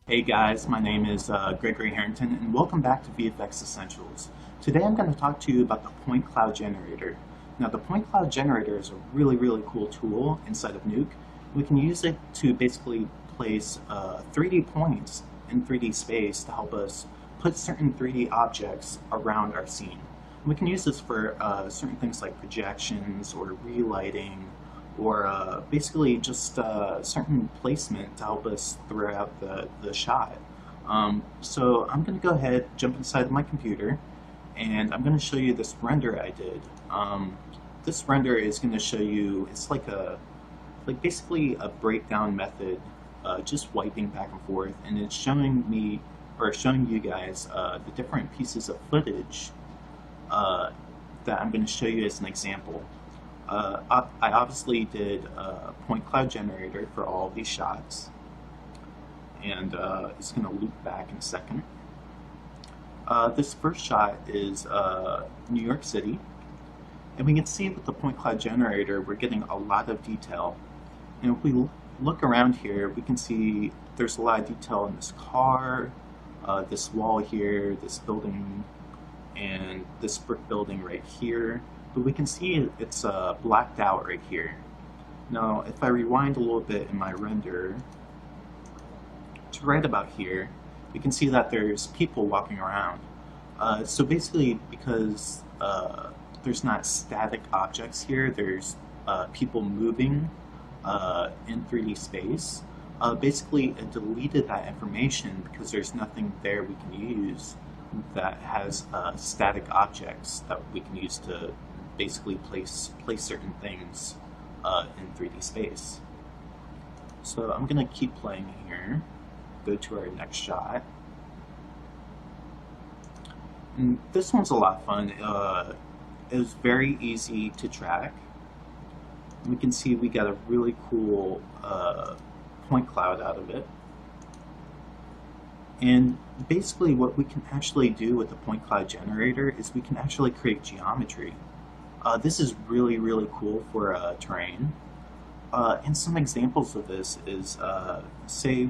Hey guys, my name is Gregory Harrington, and welcome back to VFX Essentials. Today I'm going to talk to you about the point cloud generator. Now, the point cloud generator is a really cool tool inside of Nuke. We can use it to basically place 3D points in 3D space to help us put certain 3D objects around our scene. We can use this for certain things like projections or relighting, or basically just certain placement to help us throughout the shot. So I'm going to go ahead, jump inside my computer, and I'm going to show you this render I did. This render is going to show you, it's like basically a breakdown method, just wiping back and forth, and it's showing me, or showing you guys, the different pieces of footage that I'm going to show you as an example. I obviously did a point cloud generator for all of these shots, and it's going to loop back in a second. This first shot is New York City, and we can see with the point cloud generator we're getting a lot of detail. And if we look around here, we can see there's a lot of detail in this car, this wall here, this building, and this brick building right here. But we can see it's blacked out right here. Now, if I rewind a little bit in my render to right about here, we can see that there's people walking around. So basically, because there's not static objects here, there's people moving in 3D space. Basically, it deleted that information because there's nothing there we can use that has static objects that we can use to basically place certain things in 3D space. So I'm going to keep playing here, go to our next shot. And this one's a lot of fun. It was very easy to track. We can see we got a really cool point cloud out of it. And basically what we can actually do with the point cloud generator is we can actually create geometry. This is really cool for terrain. And some examples of this is, say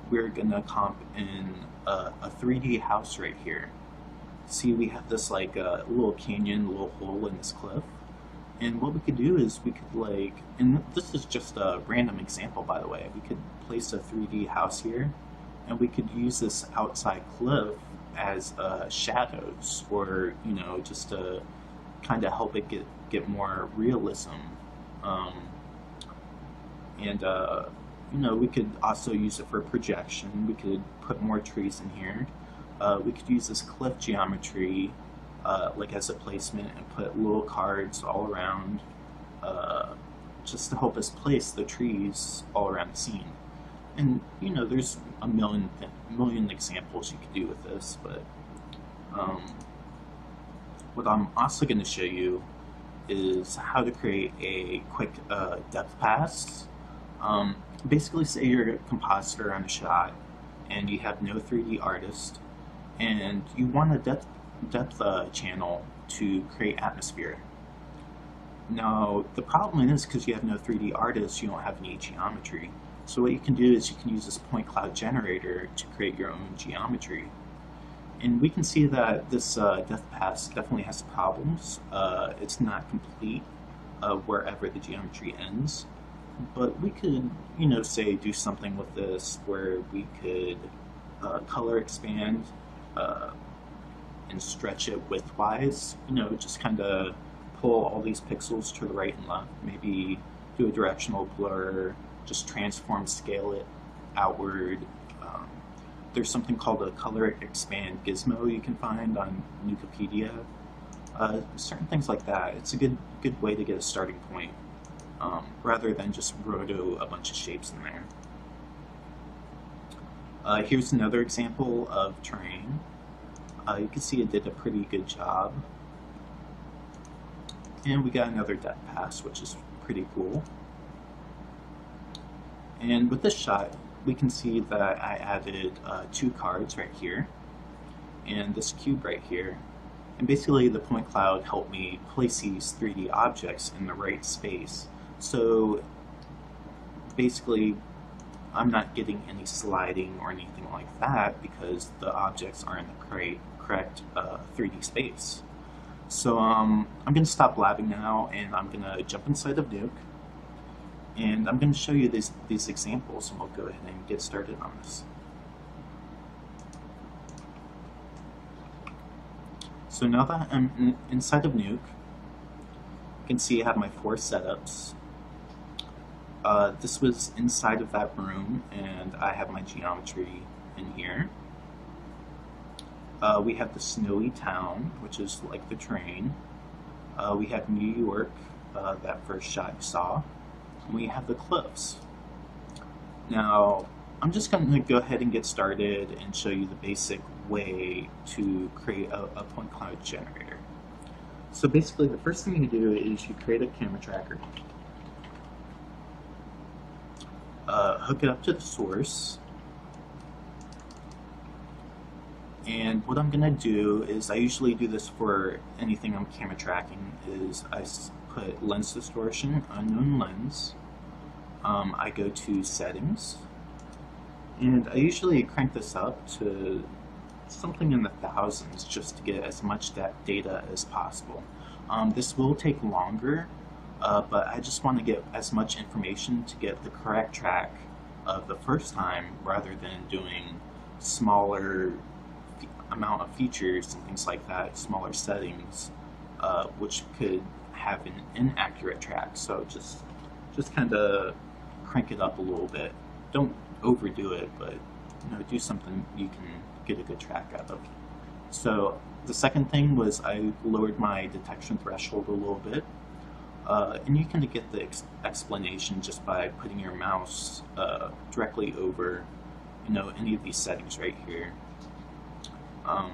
we're gonna comp in a 3D house right here. See, we have this like little canyon, little hole in this cliff. And what we could do is we could like, and this is just a random example by the way, we could place a 3D house here, and we could use this outside cliff as shadows, or just to kind of help it get more realism. We could also use it for projection. We could put more trees in here. We could use this cliff geometry like as a placement and put little cards all around, just to help us place the trees all around the scene. And there's a million examples you could do with this, but what I'm also going to show you is how to create a quick depth pass. Basically, say you're a compositor on a shot and you have no 3D artist, and you want a depth channel to create atmosphere. Now, the problem is because you have no 3D artist, you don't have any geometry. So what you can do is you can use this point cloud generator to create your own geometry. And we can see that this depth pass definitely has problems. It's not complete wherever the geometry ends. But we could, say do something with this where we could color expand and stretch it widthwise. Just kind of pull all these pixels to the right and left. Maybe do a directional blur, just transform scale it outward. There's something called a color expand gizmo you can find on Nukepedia. Certain things like that. It's a good way to get a starting point, rather than just roto a bunch of shapes in there. Here's another example of terrain. You can see it did a pretty good job. And we got another depth pass, which is pretty cool. And with this shot, we can see that I added 2 cards right here and this cube right here. And basically the point cloud helped me place these 3D objects in the right space. So basically I'm not getting any sliding or anything like that because the objects are in the correct 3D space. So I'm going to stop blabbing now, and I'm going to jump inside of Nuke, and I'm going to show you these examples, and we'll go ahead and get started on this. So now that I'm inside of Nuke, you can see I have my 4 setups. This was inside of that room, and I have my geometry in here. We have the snowy town, which is like the train. We have New York, that first shot you saw. And we have the cliffs. Now, I'm just going to go ahead and get started and show you the basic way to create a point cloud generator. So basically, the first thing you do is you create a camera tracker. Hook it up to the source. And what I'm going to do is, I usually do this for anything I'm camera tracking, is I put lens distortion, unknown lens. I go to settings, and I usually crank this up to something in the thousands just to get as much data as possible. This will take longer, but I just want to get as much information to get the correct track of the first time, rather than doing smaller amount of features and things like that, smaller settings, which could have an inaccurate track. So just kind of crank it up a little bit. Don't overdo it, but do something you can get a good track out of. So the second thing was I lowered my detection threshold a little bit, and you can get the explanation just by putting your mouse directly over any of these settings right here.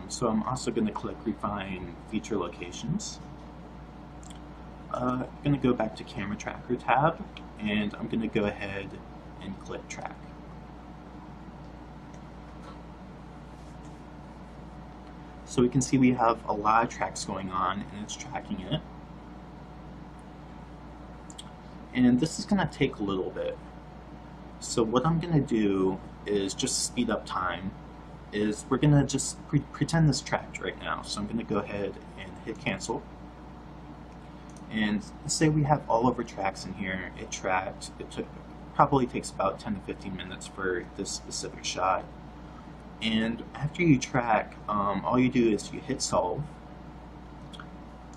So I'm also going to click Refine Feature Locations. I'm going to go back to Camera Tracker tab, and I'm going to go ahead and click Track. So we can see we have a lot of tracks going on, and it's tracking it. And this is going to take a little bit. So what I'm going to do is just speed up time. We're going to just pretend this tracked right now. So I'm going to go ahead and hit cancel. And say we have all of our tracks in here. It tracked. Probably takes about 10 to 15 minutes for this specific shot. And after you track, all you do is you hit solve.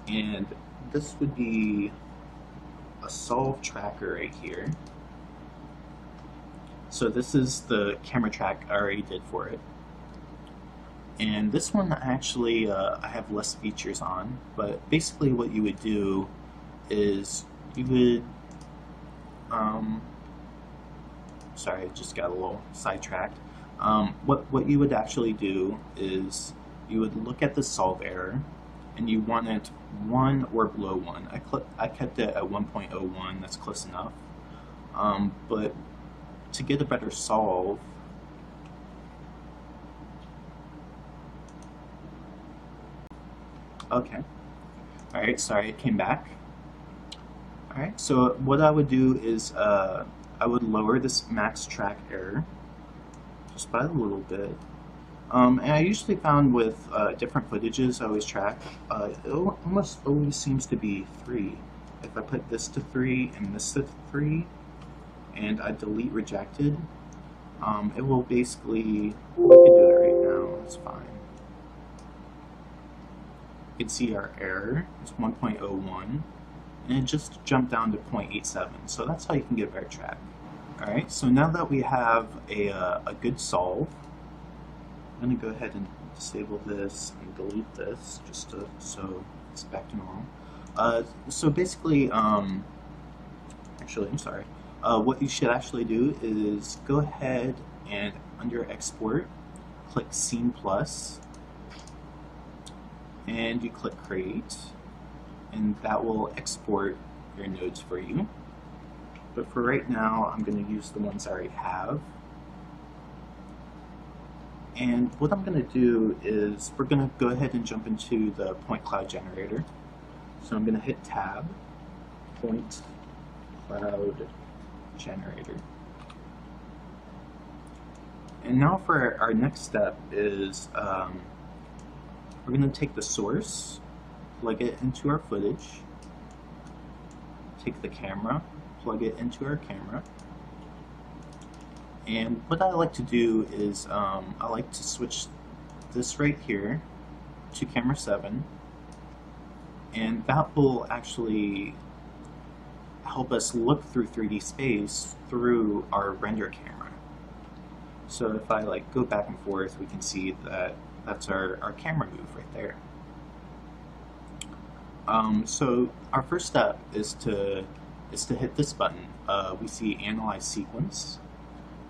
And this would be a solve tracker right here. So this is the camera track I already did for it. And this one actually I have less features on, but basically what you would do is you would, sorry, I just got a little sidetracked. What you would actually do is you would look at the solve error, and you want it 1 or below 1. I kept it at 1.01, that's close enough. But to get a better solve, okay. Alright, sorry, it came back. Alright, so what I would do is I would lower this max track error just by a little bit. And I usually found with different footages I always track, it almost always seems to be 3. If I put this to 3 and this to 3, and I delete rejected, it will basically, we can do it right now, it's fine. You can see our error is 1.01, and it just jumped down to 0.87, so that's how you can get a better track. Alright, so now that we have a good solve, I'm going to go ahead and disable this and delete this, just so it's back to normal. So basically, actually, I'm sorry. What you should actually do is go ahead and under Export, click Scene Plus, and you click Create, and that will export your nodes for you. But for right now, I'm going to use the ones I already have. And what I'm going to do is we're going to go ahead and jump into the point cloud generator. So I'm going to hit Tab, Point Cloud Generator. And now for our next step is we're going to take the source, plug it into our footage, take the camera, plug it into our camera, and what I like to do is I like to switch this right here to camera 7, and that will actually help us look through 3D space through our render camera. So if I like go back and forth, we can see that that's our camera move right there. So our first step is to hit this button. We see Analyze Sequence,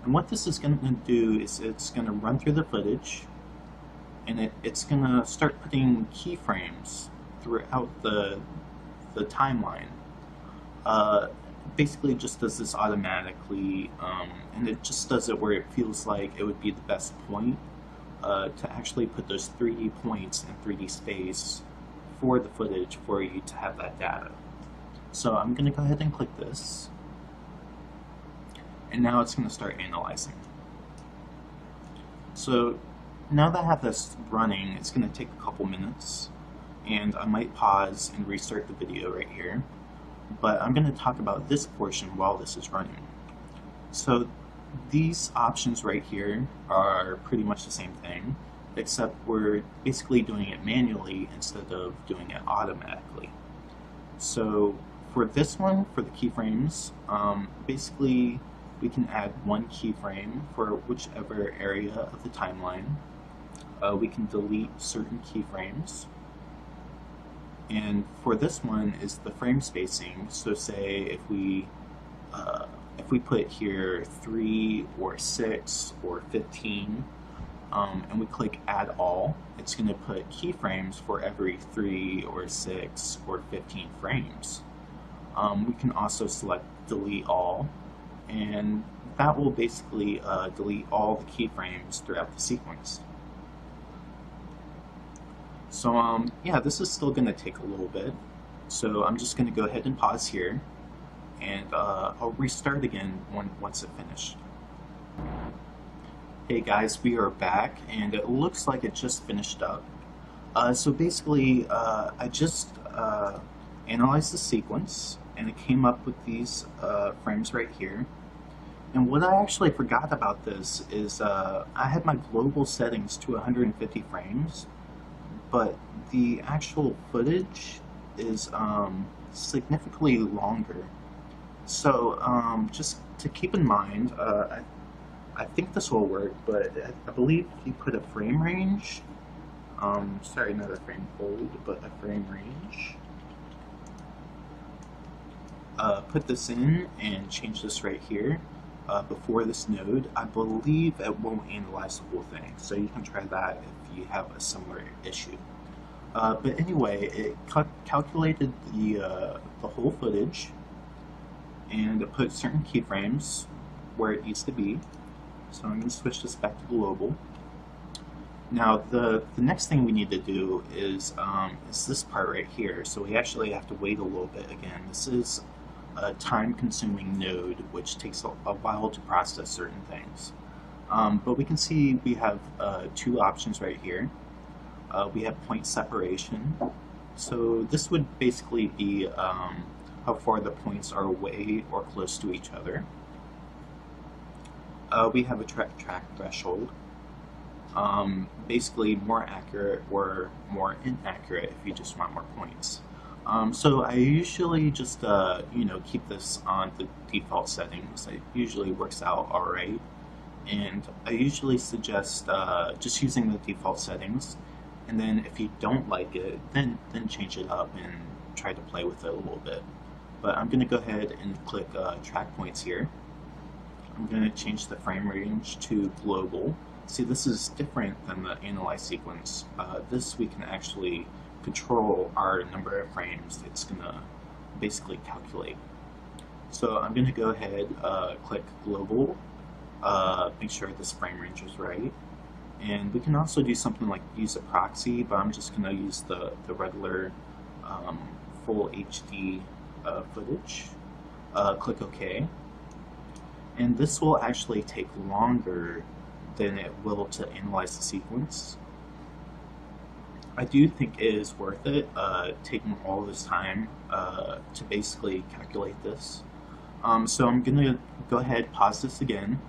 and what this is going to do is it's going to run through the footage, and it's going to start putting keyframes throughout the timeline. Basically just does this automatically, and it just does it where it feels like it would be the best point to actually put those 3D points in 3D space for the footage for you to have that data. So I'm going to go ahead and click this, and now it's going to start analyzing. So now that I have this running, it's going to take a couple minutes, and I might pause and restart the video right here. But I'm going to talk about this portion while this is running. So these options right here are pretty much the same thing, except we're basically doing it manually instead of doing it automatically. So for this one, for the keyframes, basically we can add one keyframe for whichever area of the timeline. We can delete certain keyframes. And for this one is the frame spacing. So say if we put here 3 or 6 or 15, and we click Add All, it's going to put keyframes for every 3 or 6 or 15 frames. We can also select Delete All, and that will basically delete all the keyframes throughout the sequence. So yeah, this is still going to take a little bit, so I'm just going to go ahead and pause here, and I'll restart again once it's finished. Hey guys, we are back, and it looks like it just finished up. So basically, I just analyzed the sequence, and it came up with these frames right here. And what I actually forgot about this is I had my global settings to 150 frames, but the actual footage is significantly longer. So just to keep in mind, I think this will work, but I believe if you put a frame range, sorry, not a frame hold, but a frame range, put this in and change this right here before this node, I believe it won't analyze the whole thing. So you can try that if you have a similar issue. But anyway, it calculated the whole footage, and it put certain keyframes where it needs to be. So I'm going to switch this back to global. Now the next thing we need to do is this part right here. So we actually have to wait a little bit again. This is a time-consuming node, which takes a while to process certain things. But we can see we have two options right here. We have point separation. So this would basically be how far the points are away or close to each other. We have a track threshold. Basically more accurate or more inaccurate if you just want more points. So I usually just keep this on the default settings. It usually works out alright, and I usually suggest just using the default settings, and then if you don't like it, then change it up and try to play with it a little bit. But I'm going to go ahead and click track points here. I'm going to change the frame range to global. See, this is different than the analyze sequence. This we can actually control our number of frames it's going to basically calculate. So I'm going to go ahead, click global, make sure this frame range is right. And we can also do something like use a proxy, but I'm just going to use the regular full HD footage. Click OK. And this will actually take longer than it will to analyze the sequence. I do think it is worth it, taking all this time to basically calculate this. So I'm going to go ahead, pause this again,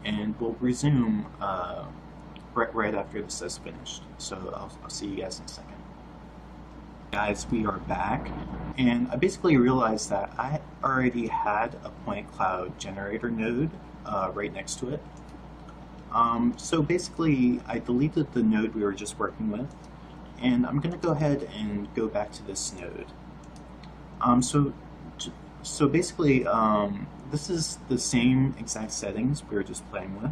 and we'll resume right after this is finished. So I'll see you guys in a second. Guys, we are back, and I basically realized that I already had a point cloud generator node right next to it. So basically, I deleted the node we were just working with, and I'm going to go ahead and go back to this node. So basically, this is the same exact settings we were just playing with,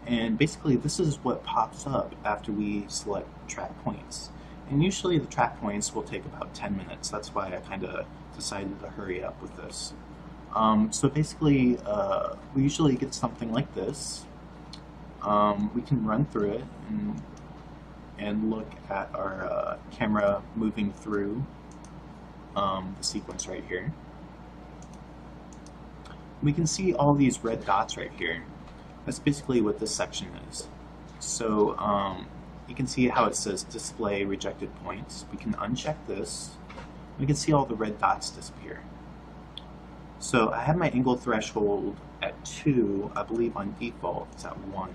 and basically this is what pops up after we select track points. And usually the track points will take about 10 minutes. That's why I kind of decided to hurry up with this. So basically, we usually get something like this. We can run through it and look at our camera moving through the sequence right here. We can see all these red dots right here. That's basically what this section is. So you can see how it says display rejected points. We can uncheck this. We can see all the red dots disappear. So I have my angle threshold at 2. I believe on default it's at 1.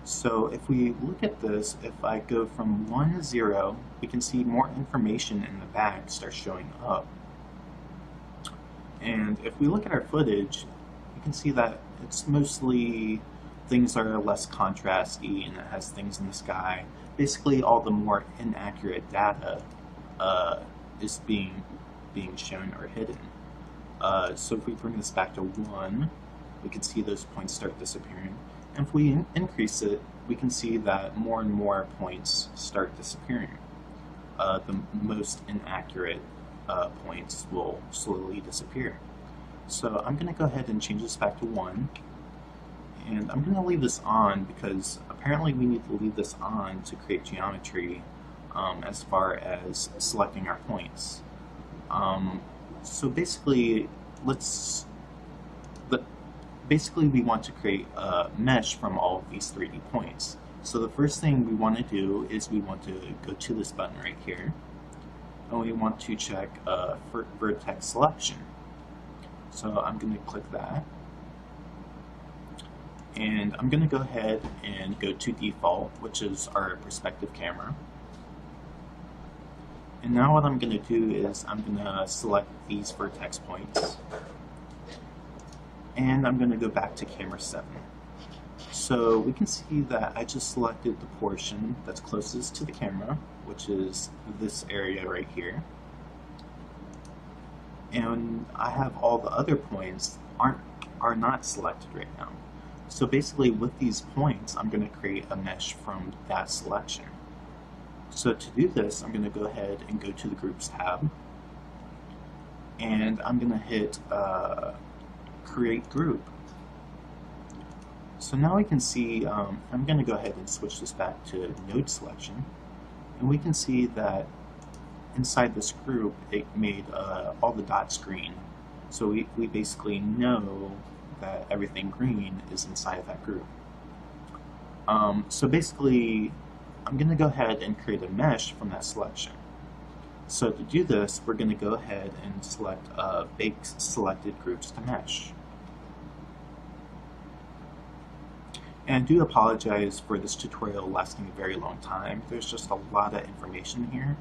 So if we look at this, if I go from 1 to 0, we can see more information in the back starts showing up. And if we look at our footage, you can see that it's mostly things that are less contrasty, and it has things in the sky. Basically, all the more inaccurate data is being shown or hidden. So if we bring this back to 1, we can see those points start disappearing. And if we increase it, we can see that more and more points start disappearing. The most inaccurate points will slowly disappear. So I'm going to go ahead and change this back to 1. And I'm going to leave this on because apparently we need to leave this on to create geometry as far as selecting our points. So basically, basically we want to create a mesh from all of these 3D points. So the first thing we want to do is we want to go to this button right here, and we want to check for vertex selection. So I'm going to click that. And I'm going to go ahead and go to default, which is our perspective camera. And now what I'm going to do is I'm going to select these vertex points. And I'm going to go back to camera 7. So we can see that I just selected the portion that's closest to the camera, which is this area right here. And I have all the other points are not selected right now. So basically with these points, I'm going to create a mesh from that selection. So to do this, I'm going to go ahead and go to the Groups tab, and I'm going to hit Create Group. So now we can see, I'm going to go ahead and switch this back to Node Selection, and we can see that inside this group, it made all the dots green. So we basically know that everything green is inside of that group. So basically, I'm going to go ahead and create a mesh from that selection. So to do this, we're going to go ahead and select Bake Selected Groups to Mesh. And I do apologize for this tutorial lasting a very long time. There's just a lot of information here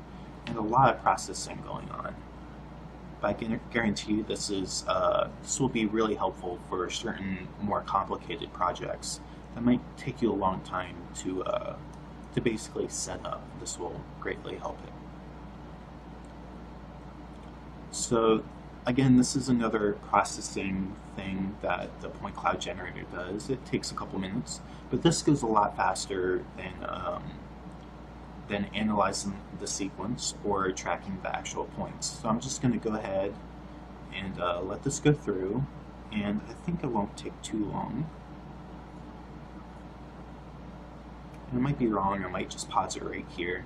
and a lot of processing going on. But I can guarantee you this will be really helpful for certain more complicated projects that might take you a long time to basically set up. This will greatly help it. So again, this is another processing thing that the point cloud generator does. It takes a couple minutes, but this goes a lot faster than analyzing the sequence or tracking the actual points. So I'm just going to go ahead and let this go through, and I think it won't take too long. And I might be wrong, I might just pause it right here.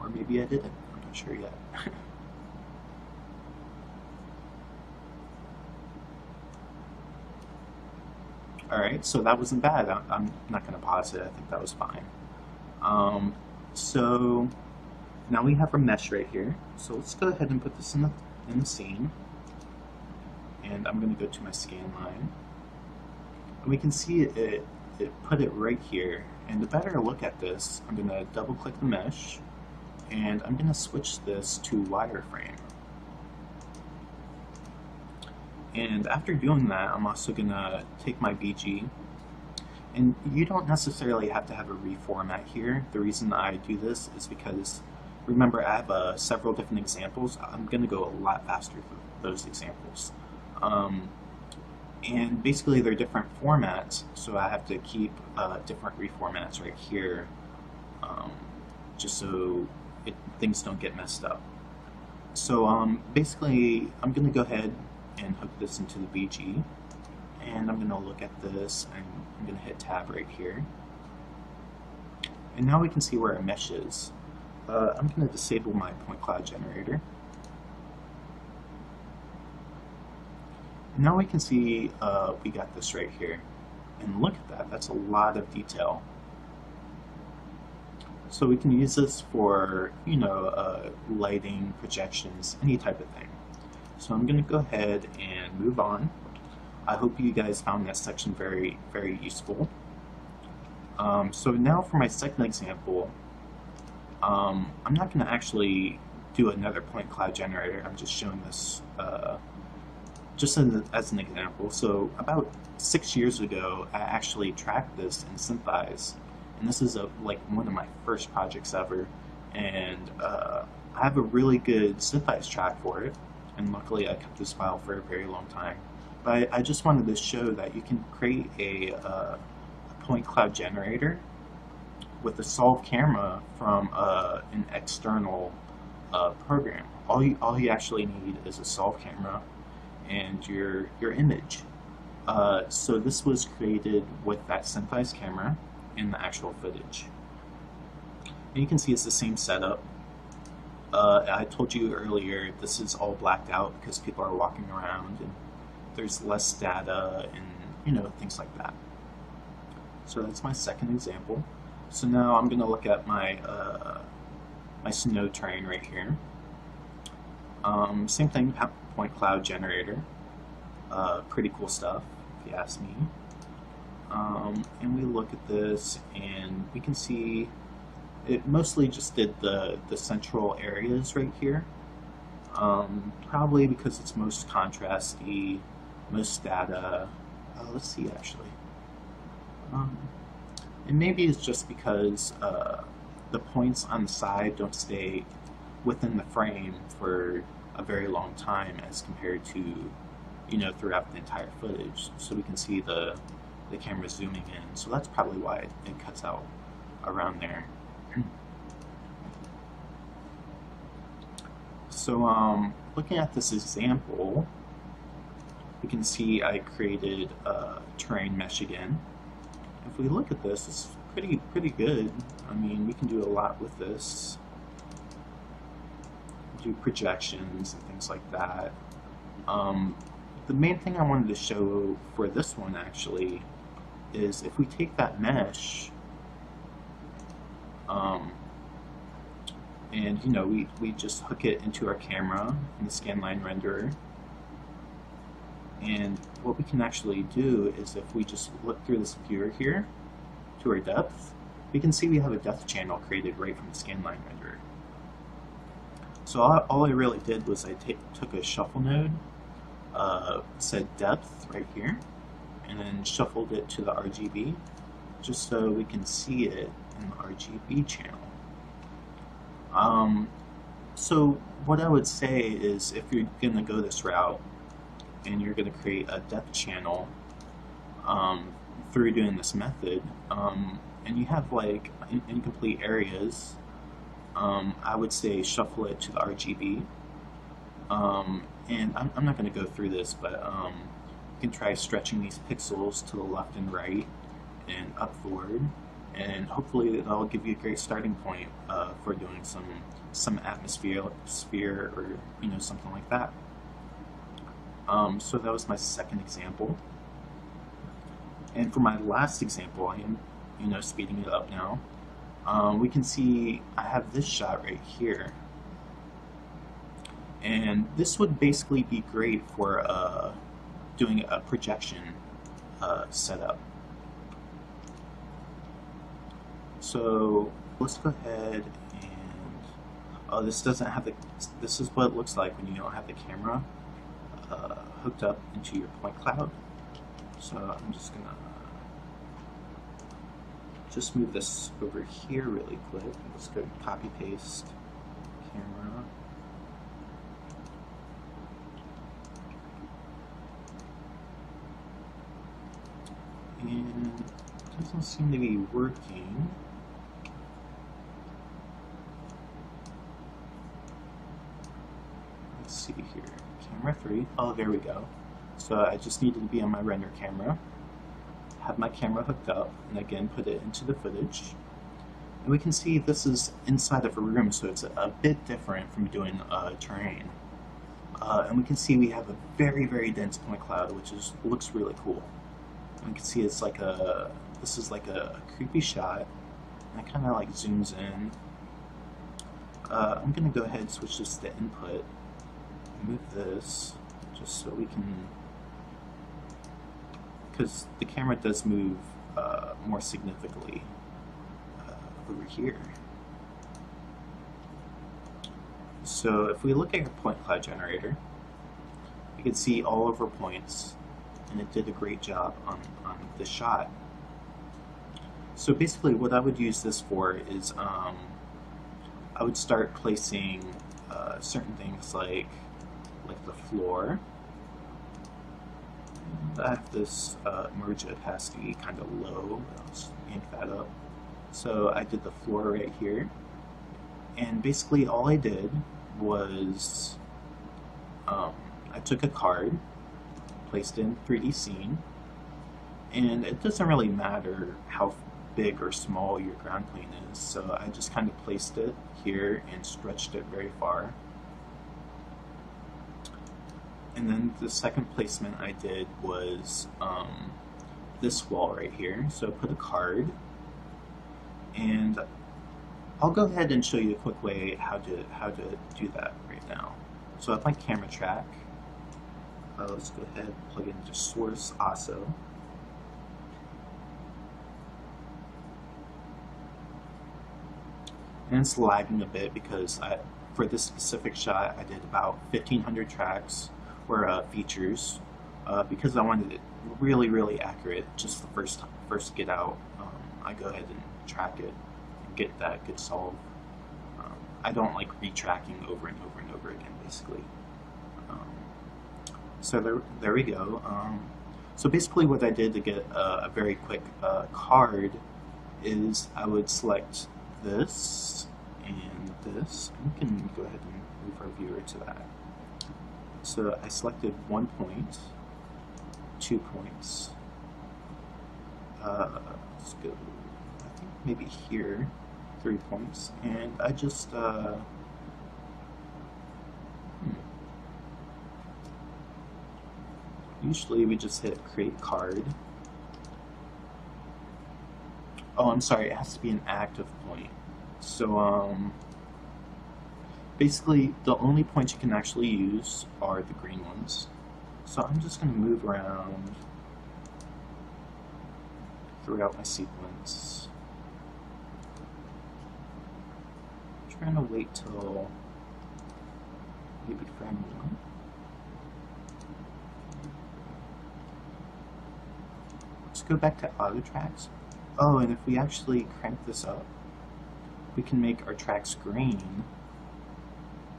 Or maybe I didn't, I'm not sure yet. Alright, so that wasn't bad. I'm not going to pause it. I think that was fine. So now we have our mesh right here. So let's go ahead and put this in the scene. And I'm going to go to my scan line. And we can see it put it right here. And to better look at this, I'm going to double click the mesh. And I'm going to switch this to wireframe. And after doing that, I'm also going to take my BG. And you don't necessarily have to have a reformat here. The reason I do this is because, remember, I have several different examples. I'm going to go a lot faster through those examples. And basically they're different formats, so I have to keep different reformats right here, just so things don't get messed up. So basically I'm going to go ahead and hook this into the BG, and I'm going to look at this, and I'm going to hit tab right here. And now we can see where our mesh is. I'm going to disable my point cloud generator. Now we can see we got this right here. And look at that, that's a lot of detail. So we can use this for, you know, lighting, projections, any type of thing. So I'm going to go ahead and move on. I hope you guys found that section very, very useful. So now for my second example, I'm not going to actually do another point cloud generator. I'm just showing this just as an example. So about 6 years ago, I actually tracked this in Synthesize, and this is like one of my first projects ever. And I have a really good Synthesize track for it, and luckily I kept this file for a very long time. But I just wanted to show that you can create a point cloud generator with a solve camera from an external program. All you actually need is a solve camera and your image. So this was created with that Synthesize camera and the actual footage. And you can see it's the same setup. I told you earlier this is all blacked out because people are walking around and there's less data and, you know, things like that. So that's my second example. So now I'm going to look at my my snow terrain right here. Same thing, point cloud generator. Pretty cool stuff, if you ask me. And we look at this, and we can see it mostly just did the central areas right here. Probably because it's most contrasty, most data. Let's see, actually. And maybe it's just because the points on the side don't stay within the frame for a very long time as compared to, you know, throughout the entire footage. So we can see the camera zooming in. So that's probably why it cuts out around there. So looking at this example, we can see I created terrain mesh again. If we look at this, it's pretty good. I mean, we can do a lot with this. Do projections and things like that. The main thing I wanted to show for this one actually is if we take that mesh and, you know, we just hook it into our camera in the scanline renderer. And what we can actually do is if we just look through this viewer here to our depth, we can see we have a depth channel created right from the scanline renderer. So all I really did was I took a shuffle node, said depth right here, and then shuffled it to the RGB just so we can see it in the RGB channel. So what I would say is if you're going to go this route and you're going to create a depth channel through doing this method, and you have like incomplete areas, I would say shuffle it to the RGB. And I'm not going to go through this, but you can try stretching these pixels to the left and right and upward, and hopefully that'll give you a great starting point for doing some atmosphere or, you know, something like that. So that was my second example. And for my last example, I am, speeding it up now. We can see I have this shot right here. And this would basically be great for doing a projection setup. So let's go ahead and, this doesn't have this is what it looks like when you don't have the camera hooked up into your point cloud. So I'm just gonna move this over here really quick. Let's go copy paste camera. And it doesn't seem to be working. Let's see here. Camera 3. Oh, there we go. So I just needed to be on my render camera. Have my camera hooked up, and again put it into the footage. And we can see this is inside of a room, so it's a bit different from doing terrain. And we can see we have a very, very dense point cloud, which looks really cool. And we can see it's like this is like a creepy shot, and it kind of like zooms in. I'm gonna go ahead and switch this to input, move this, just so we can, because the camera does move more significantly over here. So if we look at our point cloud generator, we can see all of our points, and it did a great job on the shot. So basically what I would use this for is I would start placing certain things like the floor. And I have this merge opacity kind of low, but I'll just yank that up. So I did the floor right here, and basically all I did was I took a card, placed in 3D scene, and it doesn't really matter how big or small your ground plane is, so I just kind of placed it here and stretched it very far. And then the second placement I did was this wall right here, so put a card, and I'll go ahead and show you a quick way how to do that right now. So I have my camera track. Let's go ahead and plug into source also. And it's lagging a bit because for this specific shot I did about 1,500 tracks or features because I wanted it really, really accurate. Just the first get out, I go ahead and track it and get that good solve. I don't like retracking over and over and over again, basically. So there we go. So basically what I did to get a very quick card is I would select this and this. And we can go ahead and move our viewer to that. So I selected 1 point, 2 points. Let's go, I think maybe here, 3 points. And I just, usually we just hit create card. Oh, I'm sorry, it has to be an active point. So, basically, the only points you can actually use are the green ones. So I'm just going to move around throughout my sequence. I'm trying to wait till maybe frame 1. Let's go back to auto tracks. Oh, and if we actually crank this up, we can make our tracks green,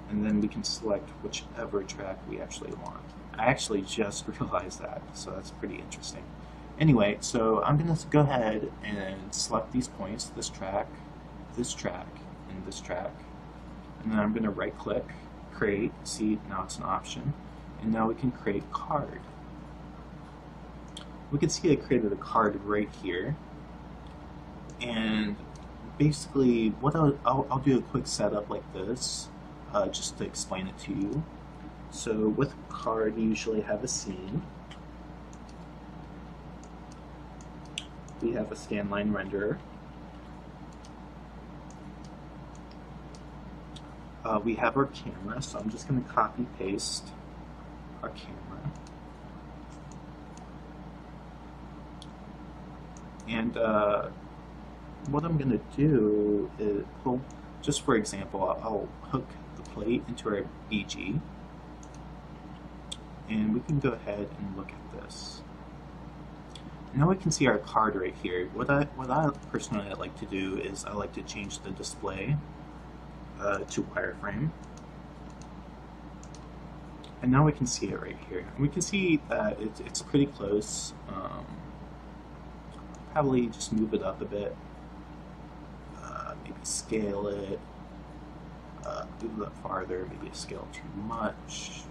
and then we can select whichever track we actually want. I actually just realized that, so that's pretty interesting. Anyway, so I'm going to go ahead and select these points, this track, and this track, and then I'm going to right click, create, see now it's an option, and now we can create card. We can see I created a card right here, and basically what I'll do a quick setup like this just to explain it to you. So with a card you usually have a scene, we have a scanline renderer. We have our camera, so I'm just going to copy paste our camera. And what I'm going to do is pull, just for example, I'll hook the plate into our BG, and we can go ahead and look at this. Now we can see our card right here. What I personally like to do is I like to change the display to wireframe. And now we can see it right here. And we can see that it's pretty close. Probably just move it up a bit. Maybe scale it. Move it up farther. Maybe scale too much.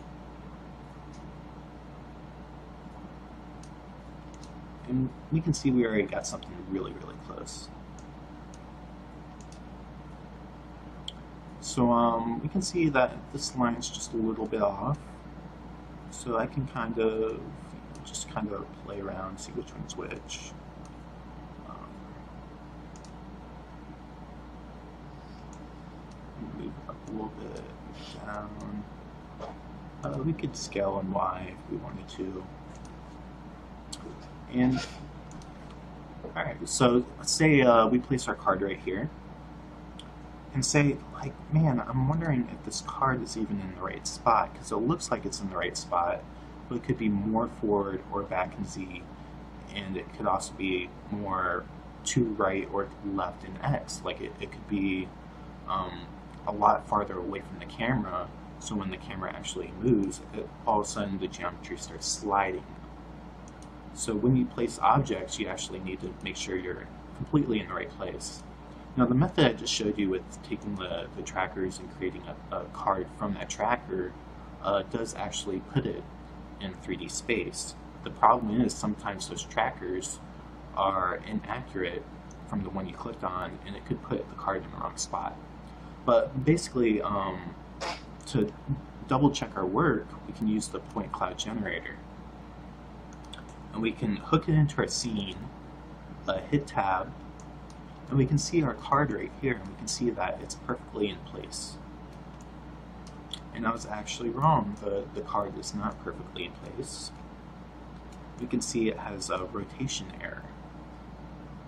And we can see we already got something really, really close. So we can see that this line's just a little bit off. So I can kind of just play around, see which one's which. Move it up a little bit, down. We could scale on Y if we wanted to. And alright, so let's say we place our card right here. And say, like, man, I'm wondering if this card is even in the right spot, because it looks like it's in the right spot, but it could be more forward or back in Z, and it could also be more to right or to left in X. Like, it could be a lot farther away from the camera, so when the camera actually moves, all of a sudden the geometry starts sliding. So when you place objects, you actually need to make sure you're completely in the right place. Now the method I just showed you with taking the trackers and creating a card from that tracker does actually put it in 3D space. The problem is sometimes those trackers are inaccurate from the one you clicked on, and it could put the card in the wrong spot. But basically, to double check our work, we can use the point cloud generator. And we can hook it into our scene, hit tab, and we can see our card right here, and we can see that it's perfectly in place. And I was actually wrong. The card is not perfectly in place. We can see it has a rotation error.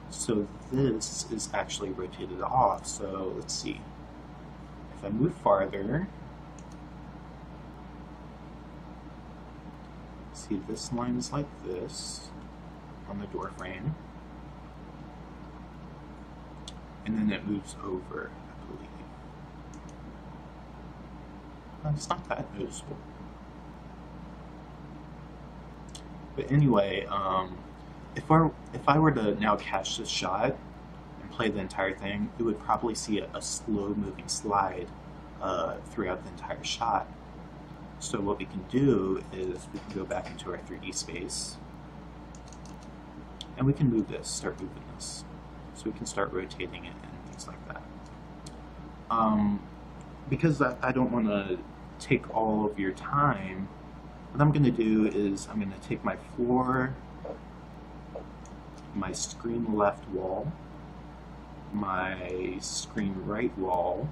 So this is actually rotated off. So let's see. If I move farther, see this line is like this on the door frame. And then it moves over, I believe. It's not that noticeable. But anyway, if I were to now catch this shot and play the entire thing, it would probably see a slow-moving slide throughout the entire shot. So what we can do is we can go back into our 3D space, and we can move this, start moving this. So we can start rotating it and things like that. Because I don't want to take all of your time, what I'm going to do is I'm going to take my floor, my screen left wall, my screen right wall,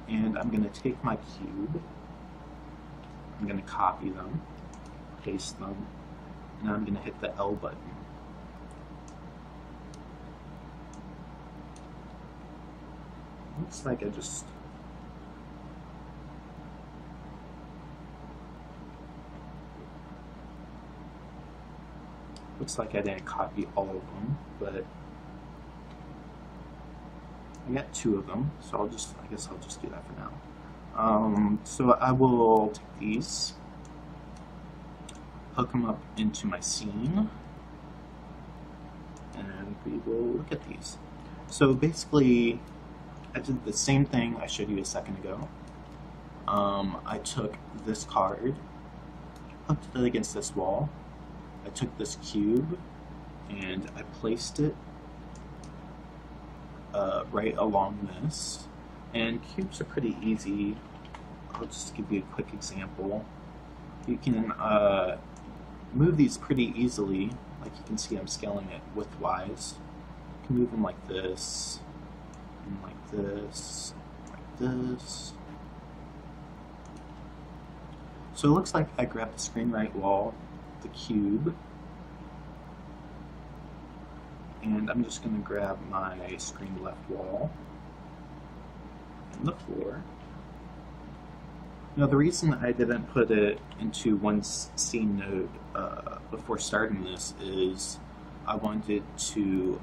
and I'm going to take my cube, I'm going to copy them, paste them, and I'm going to hit the L button. Looks like I just... Looks like I didn't copy all of them, but I got 2 of them, so I guess I'll just do that for now. So I will take these, hook them up into my scene, and we will look at these. So basically, I did the same thing I showed you a second ago. I took this card, hooked it against this wall. I took this cube and I placed it right along this. And cubes are pretty easy. I'll just give you a quick example. You can move these pretty easily. Like you can see, I'm scaling it widthwise. You can move them like this, and like this, like this. So it looks like I grabbed the screen right wall, the cube, and I'm just going to grab my screen left wall and the floor. Now the reason I didn't put it into one scene node before starting this is I wanted to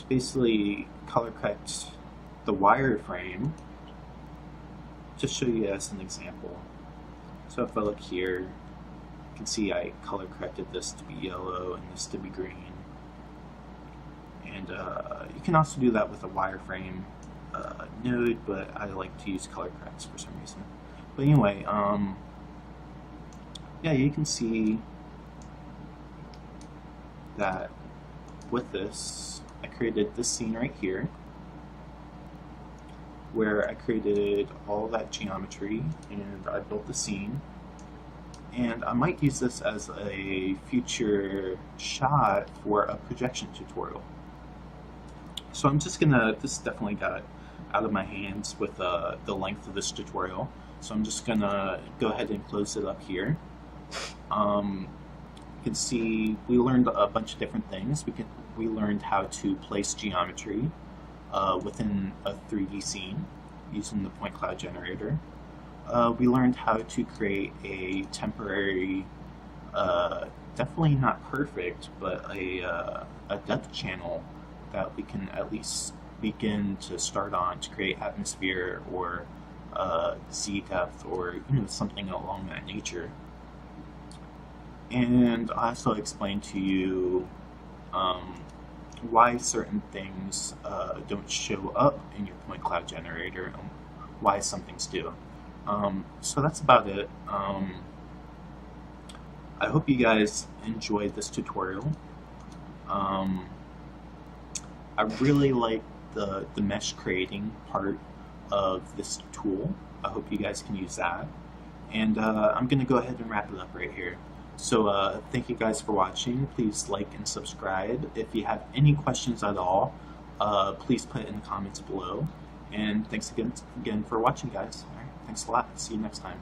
basically color correct the wireframe to show you as an example. So if I look here, you can see I color corrected this to be yellow and this to be green. And you can also do that with a wireframe node, but I like to use color corrects for some reason. But anyway, yeah, you can see that with this, I created this scene right here, where I created all that geometry and I built the scene. And I might use this as a future shot for a projection tutorial. So I'm just gonna, this definitely got out of my hands with the length of this tutorial. So I'm just gonna go ahead and close it up here. You can see we learned a bunch of different things. We learned how to place geometry within a 3D scene using the point cloud generator. We learned how to create a temporary, definitely not perfect, but a depth channel that we can at least begin to start on to create atmosphere or Z depth or something along that nature. And I also explained to you why certain things don't show up in your point cloud generator and why some things do. So that's about it. I hope you guys enjoyed this tutorial. I really like the mesh creating part of this tool. I hope you guys can use that. And I'm going to go ahead and wrap it up right here. So thank you guys for watching. Please like and subscribe. If you have any questions at all, please put it in the comments below. And thanks again for watching, guys. All right, thanks a lot. See you next time.